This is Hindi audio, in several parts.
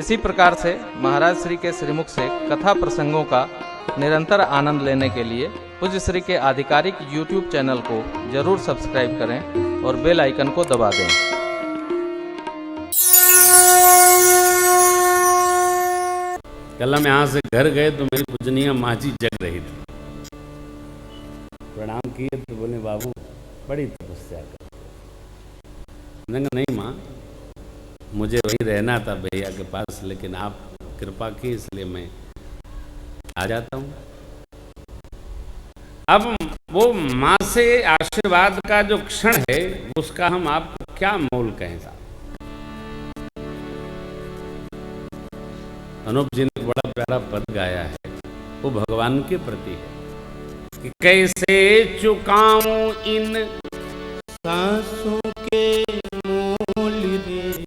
इसी प्रकार से महाराज श्री के श्रीमुख से कथा प्रसंगों का निरंतर आनंद लेने के लिए पूज्य श्री के आधिकारिक YouTube चैनल को जरूर सब्सक्राइब करें और बेल आइकन को दबा दें। कल हम यहाँ से घर गए तो मेरी पूजनीय माँ जी जग रही थी। प्रणाम किए तो बोले बाबू बड़ी तपस्या कर। मैंने कहा नहीं माँ, मुझे वहीं रहना था भैया के पास, लेकिन आप कृपा की इसलिए मैं आ जाता हूँ। अब वो माँ से आशीर्वाद का जो क्षण है उसका हम आपको क्या मोल कहें साहब। अनूप जी ने बड़ा प्यारा पद गाया है, वो भगवान के प्रति है कि कैसे चुकाऊं इन सांसों के मोल रे,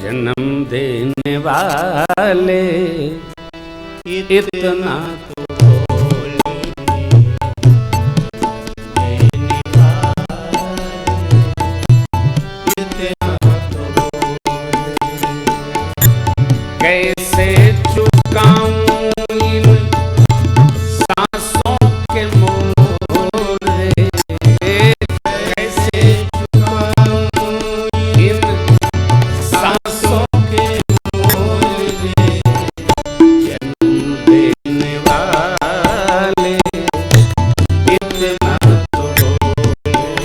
जन्म देने वाले इतना तो बोल देने वाले इतना तो बोल, कैसे चुकाऊं इन सांसों के मोल रे, कैसे चुकाऊं इन सांसों के मोल रे, जन्म देने वाले इतना तो बोल देने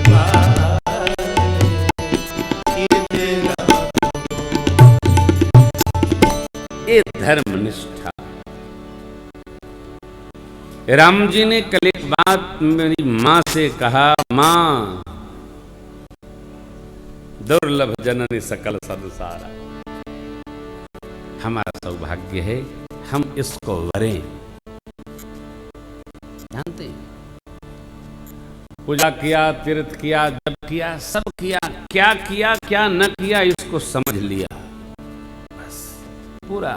वाले इतना। ये धर्मनिष्ठा। राम जी ने कल एक बात मेरी माँ से कहा, माँ दुर्लभ जननी सकल संसारा, हमारा सौभाग्य है हम इसको वरें। जानते हैं, पूजा किया, तीर्थ किया, जप किया, सब किया, क्या न किया इसको समझ लिया, बस पूरा।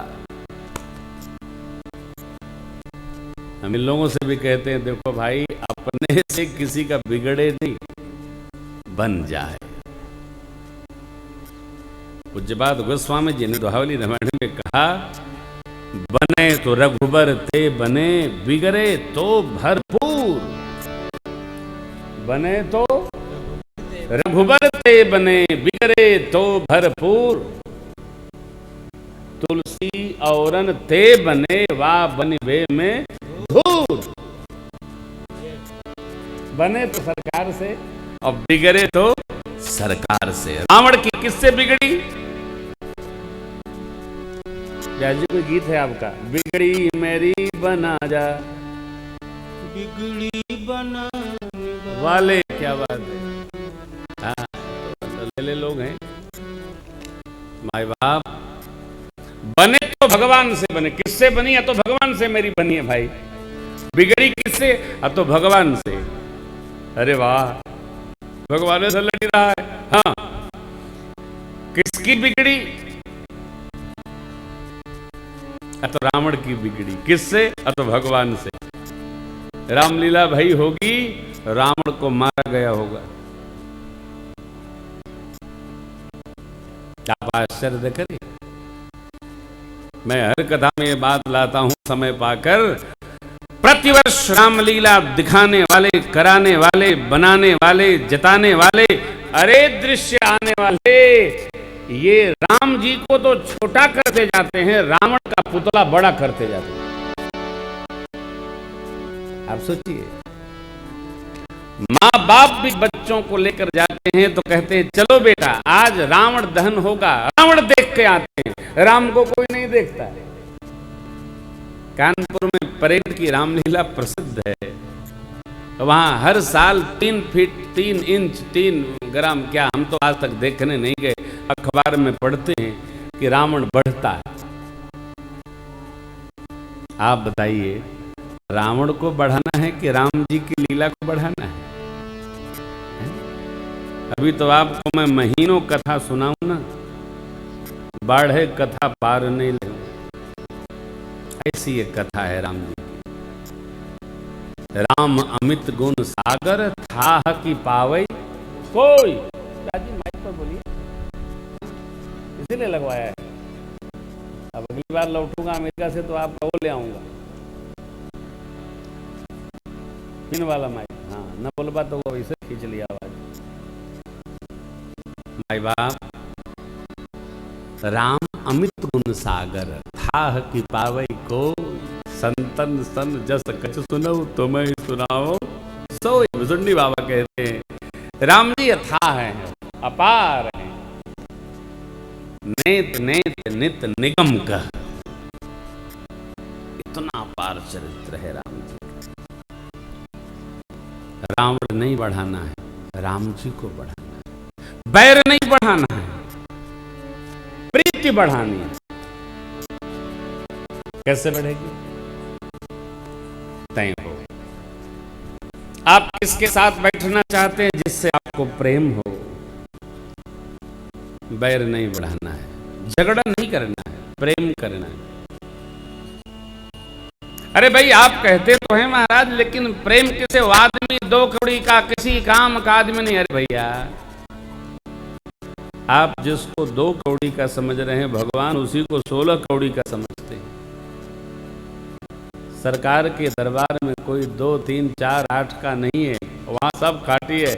हम इन लोगों से भी कहते हैं, देखो भाई अपने से किसी का बिगड़े नहीं, बन जाए। पूज्यपाद गोस्वामी जी ने दोहावली रामायण में कहा, बने तो रघुबर ते बने, बिगड़े तो भरपूर। बने तो रघुबर ते बने, बिगड़े तो भरपूर। तुलसी औरन ते बने, वा बनिबे में धूर। बने तो सरकार से और बिगड़े तो सरकार से। रावण की किससे बिगड़ी? जी कोई गीत है आपका, बिगड़ी मेरी बना जा, बिगड़ी बना वाले, क्या बात है। हाँ, तो ले लोग हैं माई बाप। बने तो भगवान से बने, किससे बनी? या तो भगवान से मेरी बनी है भाई। बिगड़ी किससे? अब तो भगवान से। अरे वाह, भगवान से लड़ रहा है। हाँ, किसकी बिगड़ी? अब तो रावण की बिगड़ी। किससे? अब तो भगवान से। रामलीला भई होगी, रावण को मारा गया होगा। आप आश्चर्य करिए। मैं हर कथा में ये बात लाता हूं समय पाकर, प्रतिवर्ष रामलीला दिखाने वाले, कराने वाले, बनाने वाले, जताने वाले, अरे दृश्य आने वाले, ये राम जी को तो छोटा करते जाते हैं, रावण का पुतला बड़ा करते जाते हैं। आप सोचिए, माँ बाप भी बच्चों को लेकर जाते हैं तो कहते हैं चलो बेटा आज रावण दहन होगा, रावण देख के आते हैं। राम को कोई नहीं देखता है। कानपुर में परेड की रामलीला प्रसिद्ध है। वहां हर साल 3 फीट 3 इंच 3 ग्राम, क्या हम तो आज तक देखने नहीं गए, अखबार में पढ़ते हैं कि रावण बढ़ता है। आप बताइए, रावण को बढ़ाना है कि राम जी की लीला को बढ़ाना है? अभी तो आपको मैं महीनों कथा सुनाऊं ना, बाढ़े कथा पार नहीं ले, ऐसी एक कथा है राम जी की। राम अमित गुण सागर था कि पावई कोई। राजी माइक पर बोलिए। इसीलिए लगवाया है। अब अगली बार लौटूंगा अमेरिका से तो आपका वो ले आऊंगा, पिन वाला माइक। हाँ, न बोलबा तो वो वैसे खींच लिया आवाज। माई बाप, राम अमित गुण सागर, था कि पावई को संतन सन जस कछ सुनो तो मैं सुनाओ सो। भुजुंडी बाबा कहते हैं राम जी अथाह है, अपार है, नेत नेत नित निगम का, इतना अपार चरित्र है राम जी। रावण नहीं बढ़ाना है, राम जी को बढ़ाना है। बैर नहीं बढ़ाना है, प्रीति बढ़ानी है। कैसे बढ़ेगी? तय हो। आप किसके साथ बैठना चाहते हैं? जिससे आपको प्रेम हो। बैर नहीं बढ़ाना है, झगड़ा नहीं करना है, प्रेम करना है। अरे भाई, आप कहते तो हैं महाराज, लेकिन प्रेम किसे? वो आदमी दो कौड़ी का, किसी काम का आदमी नहीं। अरे भैया, आप जिसको 2 कौड़ी का समझ रहे हैं, भगवान उसी को 16 कौड़ी का समझते हैं। सरकार के दरबार में कोई 2, 3, 4, 8 का नहीं है, वहां सब खाटी है।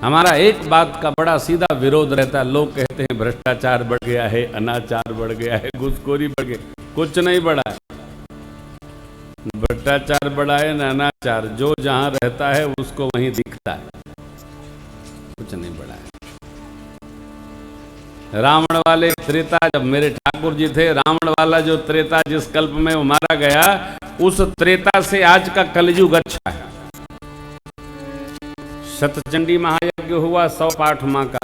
हमारा एक बात का बड़ा सीधा विरोध रहता है। लोग कहते हैं भ्रष्टाचार बढ़ गया है, अनाचार बढ़ गया है, घूसखोरी बढ़ गई। कुछ नहीं बढ़ा है। भ्रष्टाचार बढ़ा है न अनाचार, जो जहां रहता है उसको वहीं दिखता है। कुछ नहीं बढ़ा है। रावण वाले त्रेता, जब मेरे ठाकुर जी थे, रावण वाला जो त्रेता जिस कल्प में वो मारा गया, उस त्रेता से आज का कलयुग अच्छा है। शतचंडी महायज्ञ हुआ 100 पाठ मां का।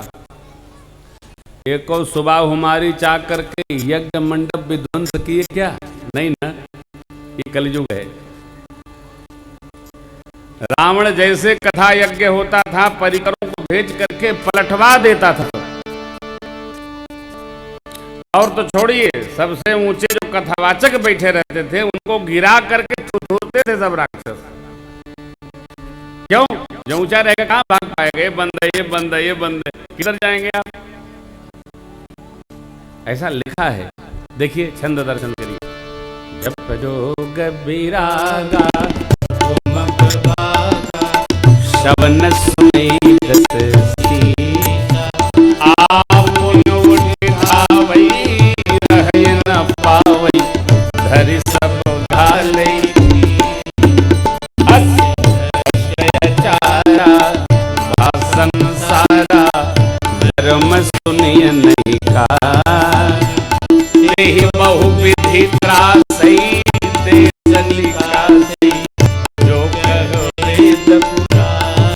एको सुबह हमारी चा करके यज्ञ मंडप विध्वंस किए क्या? नहीं ना, ये कलयुग है। रावण जैसे कथा यज्ञ होता था, परिकरों को भेज करके पलटवा देता था। और तो छोड़िए, सबसे ऊंचे जो कथावाचक बैठे रहते थे, उनको गिरा करके ठुठुरते थे सब राक्षस। क्यों? जो ऊंचा रहेगा कहां भाग पाएगा? ये बंद है, ये बंद है, ये बंद है, किधर जाएंगे आप? ऐसा लिखा है, देखिए, छंद दर्शन करिए। जप जोग विरागा शवन सुनी दस पावई धरि सब घालई चारा भाषण सारा धर्म सुनिय नहीं का बहु विधि त्रासई दे जलिका जो कहो वेद पुराण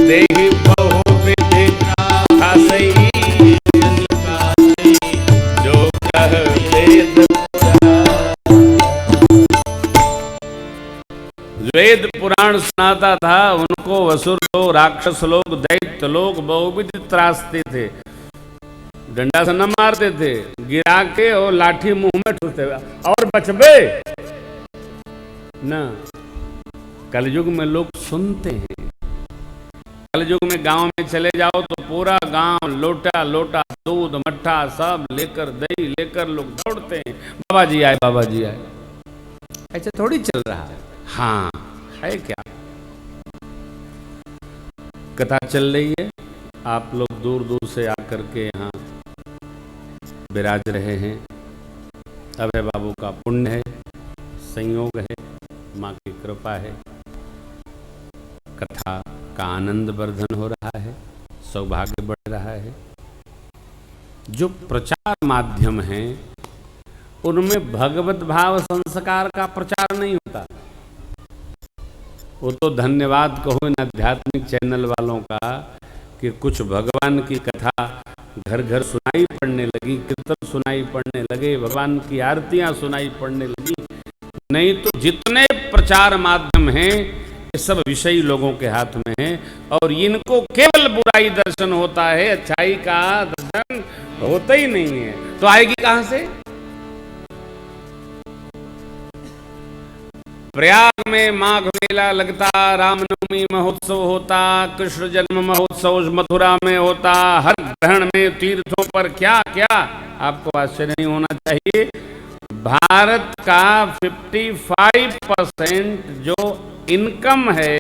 देहि बहु विधि त्रासई वेद पुराण सुनाता था। उनको असुर लोग, राक्षस लोग, दैत्य लोग बहुविध त्रासते थे। डंडा से न मारते थे, गिरा के और लाठी मुंह में ठूसते और बचबे न। कलयुग में लोग सुनते हैं। कलयुग में गांव में चले जाओ तो पूरा गांव लोटा लोटा दूध मट्ठा सब लेकर, दही लेकर लोग दौड़ते हैं। बाबा जी आए, बाबा जी आए। ऐसे थोड़ी चल रहा है। हाँ, है क्या? कथा चल रही है, आप लोग दूर दूर से आकर के यहाँ विराज रहे हैं। अभय बाबू का पुण्य है, संयोग है, माँ की कृपा है। कथा का आनंद वर्धन हो रहा है, सौभाग्य बढ़ रहा है। जो प्रचार माध्यम हैं, उनमें भगवत भाव संस्कार का प्रचार नहीं होता। वो तो धन्यवाद कहो इन आध्यात्मिक चैनल वालों का कि कुछ भगवान की कथा घर घर सुनाई पड़ने लगी, कीर्तन सुनाई पड़ने लगे, भगवान की आरतियां सुनाई पड़ने लगी। नहीं तो जितने प्रचार माध्यम हैं, ये सब विषयी लोगों के हाथ में हैं और इनको केवल बुराई दर्शन होता है, अच्छाई का दर्शन होता ही नहीं है। तो आएगी कहां से? प्रयाग में माघ मेला लगता, रामनवमी महोत्सव होता, कृष्ण जन्म महोत्सव मथुरा में होता, हर ग्रहण में तीर्थों पर क्या क्या आपको आश्चर्य नहीं होना चाहिए। भारत का 55% जो इनकम है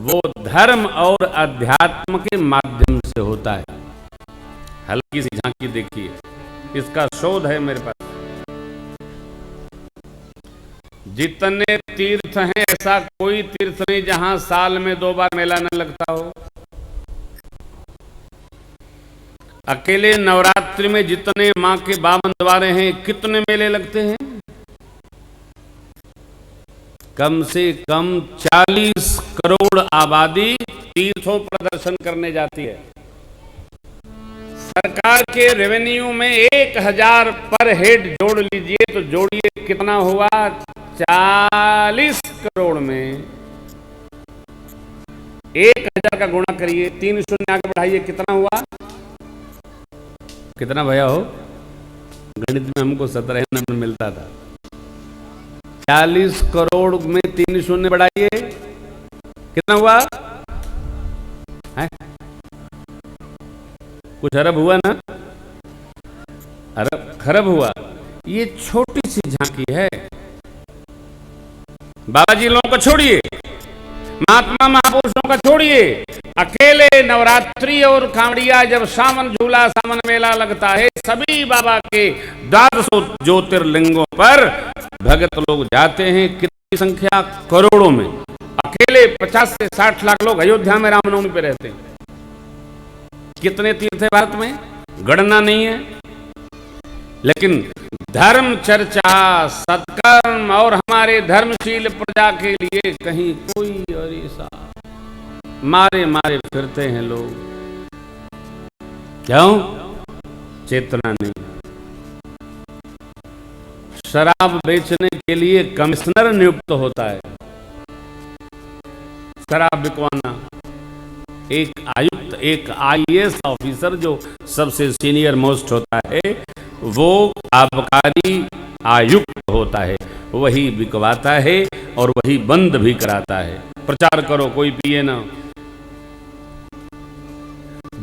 वो धर्म और अध्यात्म के माध्यम से होता है। हल्की सी झांकी देखिए, इसका शोध है मेरे पास। जितने तीर्थ हैं ऐसा कोई तीर्थ नहीं जहां साल में 2 बार मेला न लगता हो। अकेले नवरात्रि में जितने मां के 52 द्वारे हैं, कितने मेले लगते हैं? कम से कम 40 करोड़ आबादी तीर्थों पर दर्शन करने जाती है। सरकार के रेवेन्यू में 1000 पर हेड जोड़ लीजिए तो जोड़िए कितना हुआ? 40 करोड़ में 1000 का गुणा करिए, 3 शून्य आगे बढ़ाइए, कितना हुआ? कितना भैया हो? गणित में हमको 17 नंबर मिलता था। 40 करोड़ में 3 शून्य बढ़ाइए, कितना हुआ है? कुछ अरब हुआ ना? अरब खरब हुआ। ये छोटी सी झांकी है। बाबा जी लोगों को छोड़िए, महात्मा महापुरुषों का छोड़िए, अकेले नवरात्रि और कांवड़िया जब सावन झूला सावन मेला लगता है, सभी बाबा के 1200 ज्योतिर्लिंगों पर भगत लोग जाते हैं। कितनी संख्या? करोड़ों में। अकेले 50 से 60 लाख लोग अयोध्या में रामनवमी पे रहते हैं। कितने तीर्थ है भारत में? गणना नहीं है। लेकिन धर्म चर्चा, सत्कर्म और हमारे धर्मशील प्रजा के लिए कहीं कोई और ऐसा मारे मारे फिरते हैं लोग। क्यों? चेतना नहीं। शराब बेचने के लिए कमिश्नर नियुक्त होता है। शराब बिकवाना एक आयुक्त, एक आईएएस ऑफिसर जो सबसे सीनियर मोस्ट होता है, वो आबकारी आयुक्त होता है, वही बिकवाता है और वही बंद भी कराता है। प्रचार करो, कोई पिए ना।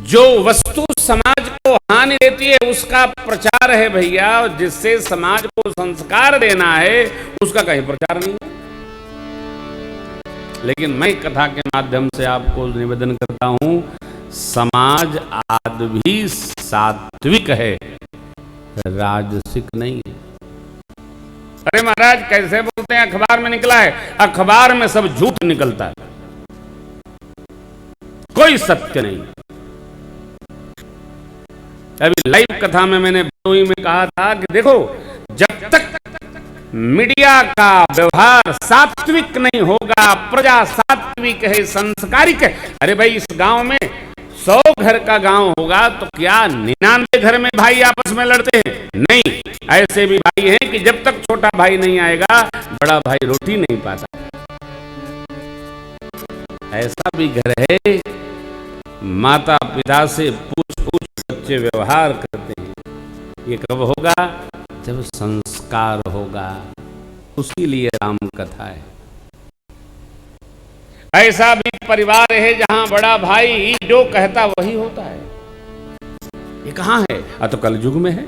जो वस्तु समाज को हानि देती है उसका प्रचार है भैया, जिससे समाज को संस्कार देना है उसका कहीं प्रचार नहीं है। लेकिन मैं कथा के माध्यम से आपको निवेदन करता हूं, समाज आज भी सात्विक है, राजसिक नहीं है। अरे महाराज कैसे बोलते हैं? अखबार में निकला है। अखबार में सब झूठ निकलता है, कोई सत्य नहीं। अभी लाइव कथा में मैंने भदोही में कहा था कि देखो, जब तक मीडिया का व्यवहार सात्विक नहीं होगा, प्रजा सात्विक है, संस्कारिक है। अरे भाई, इस गांव में 100 घर का गांव होगा तो क्या 99 घर में भाई आपस में लड़ते हैं? नहीं। ऐसे भी भाई हैं कि जब तक छोटा भाई नहीं आएगा बड़ा भाई रोटी नहीं पाता। ऐसा भी घर है, माता पिता से पूछ पूछ बच्चे व्यवहार करते हैं। ये कब होगा? जब संस्कार होगा। उसी लिए राम कथा है। ऐसा भी परिवार है जहां बड़ा भाई जो कहता वही होता है। ये कहां है? तो कलयुग में है।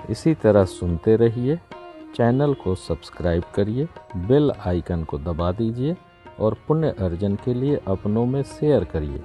इसी तरह सुनते रहिए। चैनल को सब्सक्राइब करिए, बेल आइकन को दबा दीजिए और पुण्य अर्जन के लिए अपनों में शेयर करिए।